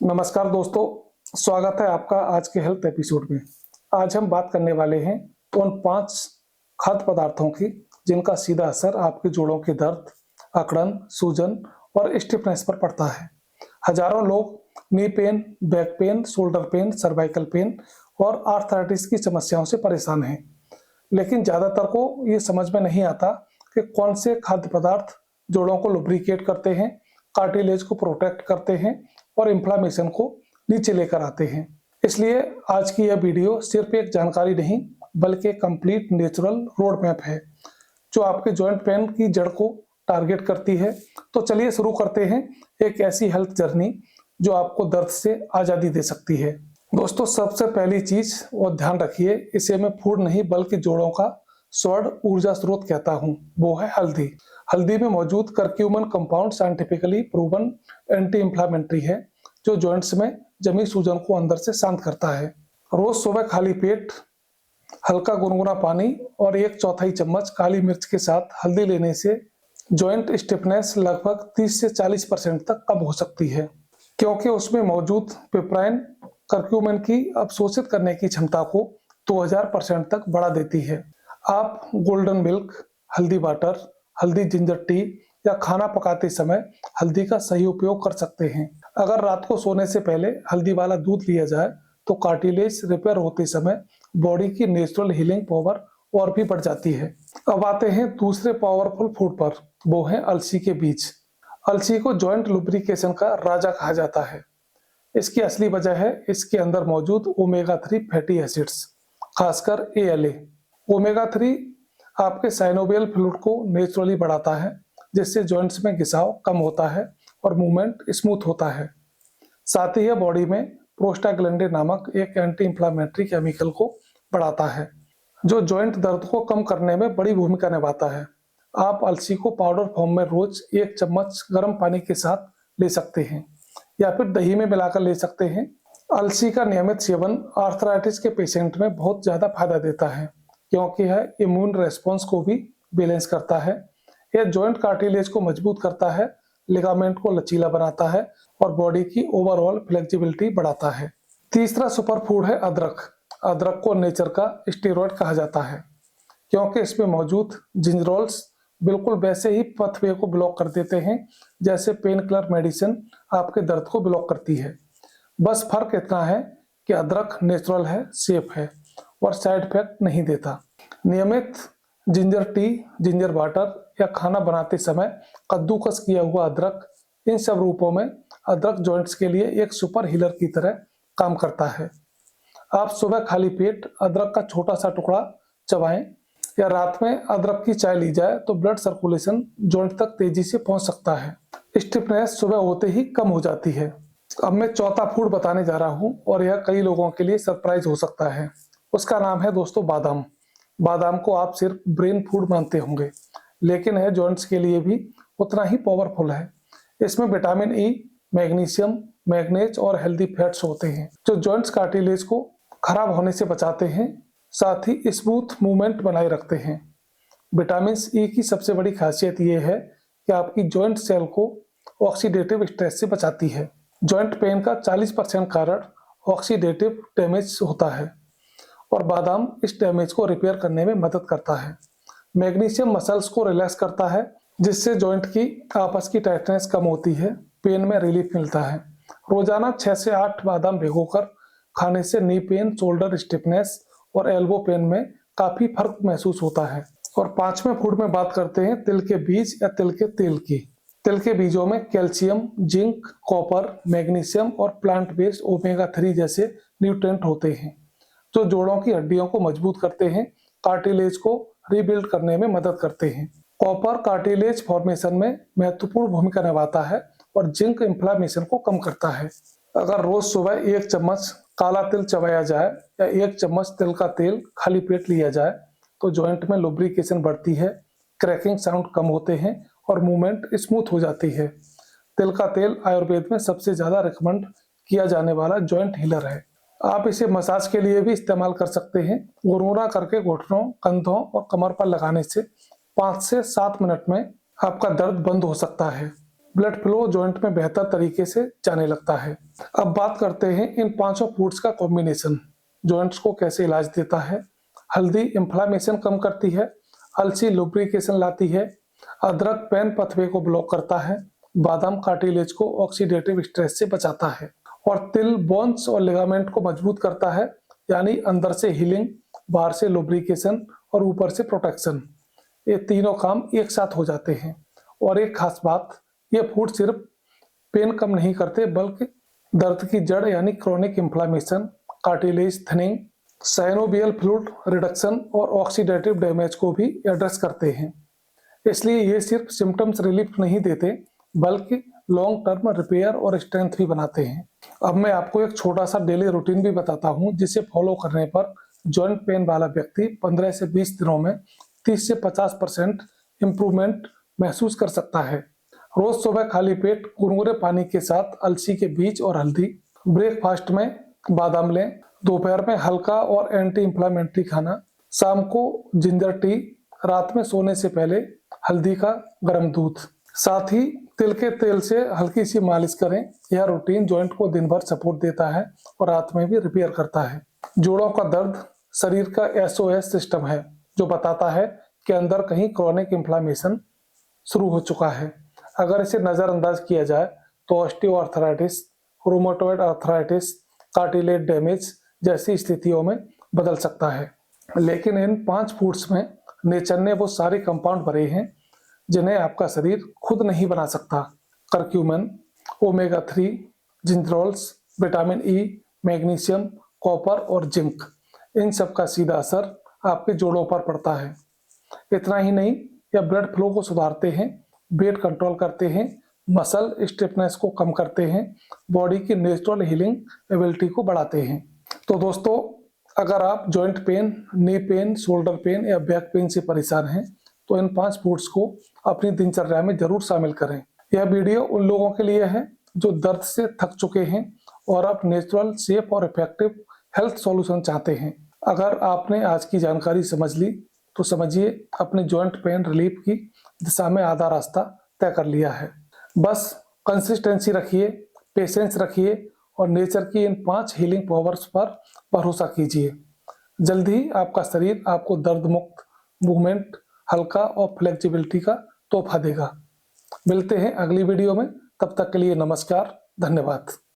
नमस्कार दोस्तों, स्वागत है आपका आज के हेल्थ एपिसोड में। आज हम बात करने वाले हैं उन 5 खाद्य पदार्थों की जिनका सीधा असर आपके जोड़ों के दर्द, अकड़न, सूजन और स्टिफनेस पर पड़ता है। हजारों लोग knee pain, back pain, shoulder pain, cervical pain और आर्थराइटिस की समस्याओं से परेशान हैं, लेकिन ज्यादातर को ये समझ में नहीं आता कि कौन से खाद्य पदार्थ जोड़ों को लुब्रिकेट करते हैं, कार्टिलेज को प्रोटेक्ट करते हैं और इन्फ्लामेशन को नीचे लेकर आते हैं। इसलिए आज की यह वीडियो सिर्फ एक जानकारी नहीं बल्कि एक कंप्लीट नेचुरल रोड मैप है जो आपके जॉइंट पेन की जड़ को टारगेट करती है। तो चलिए शुरू करते हैं एक ऐसी हेल्थ जर्नी जो आपको दर्द से आज़ादी दे सकती है। दोस्तों, सबसे पहली चीज और ध्यान रखिए, इसे मैं फूड नहीं बल्कि जोड़ों का स्वर्ण ऊर्जा स्रोत कहता हूँ, वो है हल्दी। हल्दी में मौजूद curcumin compound scientifically proven anti inflammatory है जो जॉइंट्स में जमी सूजन को अंदर से शांत करता है। रोज सुबह खाली पेट हल्का गुनगुना पानी और 1/4 चम्मच काली मिर्च के साथ हल्दी लेने से जॉइंट स्टिफनेस लगभग 30 से 40% तक कम हो सकती है, क्योंकि उसमें मौजूद पिपराइन करक्यूमिन की अवशोषित करने की क्षमता को 2000% तक बढ़ा देती है। आप गोल्डन मिल्क, हल्दी वाटर, हल्दी जिंजर टी या खाना पकाते समय हल्दी का सही उपयोग कर सकते हैं। अगर रात को सोने से पहले हल्दी वाला दूध लिया जाए तो कार्टिलेज रिपेयर होते समय बॉडी की नेचुरल हीलिंग पावर और भी बढ़ जाती है। अब आते हैं दूसरे पावरफुल फूड पर, वो है अलसी के बीज। अलसी को जॉइंट लुब्रिकेशन का राजा कहा जाता है। इसकी असली वजह है इसके अंदर मौजूद ओमेगा 3 फैटी एसिड्स, खासकर ALA। ओमेगा 3 आपके साइनोवियल फ्लूइड को नेचुरली बढ़ाता है, जिससे जॉइंट्स में घिसाव कम होता है और मूवमेंट स्मूथ होता है। साथ ही यह बॉडी में प्रोस्टाग्लैंडिन नामक एक एंटी इंफ्लामेटरी केमिकल को बढ़ाता है जो जॉइंट दर्द को कम करने में बड़ी भूमिका निभाता है। आप अलसी को पाउडर फॉर्म में रोज 1 चम्मच गर्म पानी के साथ ले सकते हैं या फिर दही में मिलाकर ले सकते हैं। अलसी का नियमित सेवन आर्थराइटिस के पेशेंट में बहुत ज्यादा फायदा देता है, क्योंकि यह इम्यून रेस्पॉन्स को भी बैलेंस करता है। यह जॉइंट कार्टिलेज को मजबूत करता है, लिगामेंट को लचीला बनाता है और बॉडी की ओवरऑल फ्लेक्सिबिलिटी बढ़ाता है। तीसरा सुपर फूड है अदरक। अदरक को नेचर का स्टेरॉइड कहा जाता है, क्योंकि इसमें मौजूद जिंजरोल्स बिल्कुल वैसे ही पथवे को ब्लॉक कर देते हैं जैसे पेन किलर मेडिसिन आपके दर्द को ब्लॉक करती है। बस फर्क इतना है कि अदरक नेचुरल है, सेफ है और साइड इफेक्ट नहीं देता। नियमित जिंजर टी, जिंजर वाटर या खाना बनाते समय कद्दूकस किया हुआ अदरक, इन सब रूपों में अदरक जॉइंट्स के लिए एक सुपर हीलर की तरह काम करता है। आप सुबह खाली पेट अदरक का छोटा सा टुकड़ा चबाएं या रात में अदरक की चाय ली जाए तो ब्लड सर्कुलेशन जॉइंट तक तेजी से पहुंच सकता है। स्टिफनेस सुबह होते ही कम हो जाती है। अब मैं चौथा फूड बताने जा रहा हूं और यह कई लोगों के लिए सरप्राइज हो सकता है। उसका नाम है दोस्तों बादाम। बादाम को आप सिर्फ ब्रेन फूड मानते होंगे, लेकिन यह जॉइंट्स के लिए भी उतना ही पावरफुल है। इसमें विटामिन ई, मैग्नीशियम, मैग्नीज और हेल्दी फैट्स होते हैं जो जॉइंट्स कार्टिलेज को खराब होने से बचाते हैं, साथ ही स्मूथ मूवमेंट बनाए रखते हैं। विटामिन ई की सबसे बड़ी खासियत यह है कि आपकी जॉइंट सेल को ऑक्सीडेटिव स्ट्रेस से बचाती है। जॉइंट पेन का 40% कारण ऑक्सीडेटिव डैमेज होता है और बादाम इस डैमेज को रिपेयर करने में मदद करता है। मैग्नीशियम मसल्स को रिलैक्स करता है, जिससे जॉइंट की आपस की टाइटनेस कम होती है, पेन में रिलीफ मिलता है। रोजाना 6 से 8 बादाम भिगोकर खाने से नी पेन, शोल्डर स्टिफनेस और एल्बो पेन में काफी फर्क महसूस होता है। और 5वें फूड में बात करते हैं तिल के बीज या तिल के तेल की। तिल के बीजों में कैल्शियम, जिंक, कॉपर, मैग्नीशियम और प्लांट बेस्ड ओमेगा 3 जैसे न्यूट्रिएंट होते हैं जो जोड़ों की हड्डियों को मजबूत करते हैं, कार्टिलेज को रीबिल्ड करने में मदद करते हैं। कॉपर कार्टिलेज फॉर्मेशन में महत्वपूर्ण भूमिका निभाता है और जिंक इन्फ्लामेशन को कम करता है। अगर रोज सुबह 1 चम्मच काला तिल चबाया जाए या 1 चम्मच तिल का तेल खाली पेट लिया जाए तो जॉइंट में लुब्रिकेशन बढ़ती है, क्रैकिंग साउंड कम होते हैं और मूवमेंट स्मूथ हो जाती है। तिल का तेल आयुर्वेद में सबसे ज्यादा रिकमेंड किया जाने वाला जॉइंट हीलर है। आप इसे मसाज के लिए भी इस्तेमाल कर सकते हैं। गुनगुना करके घुटनों, कंधों और कमर पर लगाने से 5 से 7 मिनट में आपका दर्द बंद हो सकता है। ब्लड फ्लो जॉइंट में बेहतर तरीके से जाने लगता है। अब बात करते हैं इन पांचों फूड्स का कॉम्बिनेशन जॉइंट्स को कैसे इलाज देता है। हल्दी इंफ्लामेशन कम करती है, अलसी लुब्रिकेशन लाती है, अदरक पेन पथवे को ब्लॉक करता है, बादाम कार्टिलेज को ऑक्सीडेटिव स्ट्रेस से बचाता है, और तिल बोन्स और लिगामेंट को मजबूत करता है, यानी अंदर से हीलिंग, बाहर से लुब्रिकेशन और ऊपर से प्रोटेक्शन। ये तीनों काम एक साथ हो जाते हैं। और एक खास बात, ये फूड सिर्फ पेन कम नहीं करते बल्कि दर्द की जड़ यानी chronic inflammation, cartilage thinning, synovial fluid reduction और ऑक्सीडेटिव डैमेज को भी एड्रेस करते हैं। इसलिए ये सिर्फ सिम्टम्स रिलीफ नहीं देते बल्कि लॉन्ग टर्म रिपेयर और स्ट्रेंथ भी बनाते हैं। अब मैं आपको एक छोटा सा डेली रूटीन भी बताता हूँ जिसे फॉलो करने पर जॉइंट पेन वाला व्यक्ति 15 से 20 दिनों में 30 से 50% इम्प्रूवमेंट महसूस कर सकता है। रोज सुबह खाली पेट गुनगुने पानी के साथ अलसी के बीज और हल्दी, ब्रेकफास्ट में बादाम लें, दोपहर में हल्का और एंटी इंफ्लेमेटरी खाना, शाम को जिंजर टी, रात में सोने से पहले हल्दी का गर्म दूध, साथ ही तिल के तेल से हल्की सी मालिश करें। यह रूटीन जॉइंट को दिन भर सपोर्ट देता है और रात में भी रिपेयर करता है। जोड़ों का दर्द शरीर का SOS सिस्टम है जो बताता है कि अंदर कहीं क्रोनिक इंफ्लेमेशन शुरू हो चुका है। अगर इसे नजरअंदाज किया जाए तो osteoarthritis, rheumatoid arthritis, cartilage damage जैसी स्थितियों में बदल सकता है। लेकिन इन 5 फूड्स में नेचर ने वो सारे कंपाउंड भरे हैं जिन्हें आपका शरीर खुद नहीं बना सकता। Curcumin, omega 3, gingerols, vitamin E, magnesium, copper और जिंक, इन सब का सीधा असर आपके जोड़ों पर पड़ता है। इतना ही नहीं, यह ब्लड फ्लो को सुधारते हैं, वेट कंट्रोल करते हैं, मसल स्टिफनेस को कम करते हैं, बॉडी की नेचुरल हीलिंग एबिलिटी को बढ़ाते हैं। तो दोस्तों, अगर आप joint pain, knee pain, shoulder pain या बैक पेन से परेशान हैं तो इन 5 फूड्स को अपनी दिनचर्या में जरूर शामिल करें। यह वीडियो उन लोगों के लिए है जो दर्द से थक चुके हैं और अब नेचुरल, सेफ और इफेक्टिव हेल्थ सॉल्यूशन चाहते हैं। अगर आपने आज की जानकारी समझ ली तो समझिए अपने जॉइंट पेन रिलीफ की दिशा में आधा रास्ता तय कर लिया है। बस कंसिस्टेंसी रखिए, पेशेंस रखिए और नेचर की इन 5 हीलिंग पावर्स पर भरोसा कीजिए। जल्द ही आपका शरीर आपको दर्द मुक्त, मूवमेंट, हल्का और फ्लेक्सिबिलिटी का तोहफा देगा। मिलते हैं अगली वीडियो में, तब तक के लिए नमस्कार, धन्यवाद।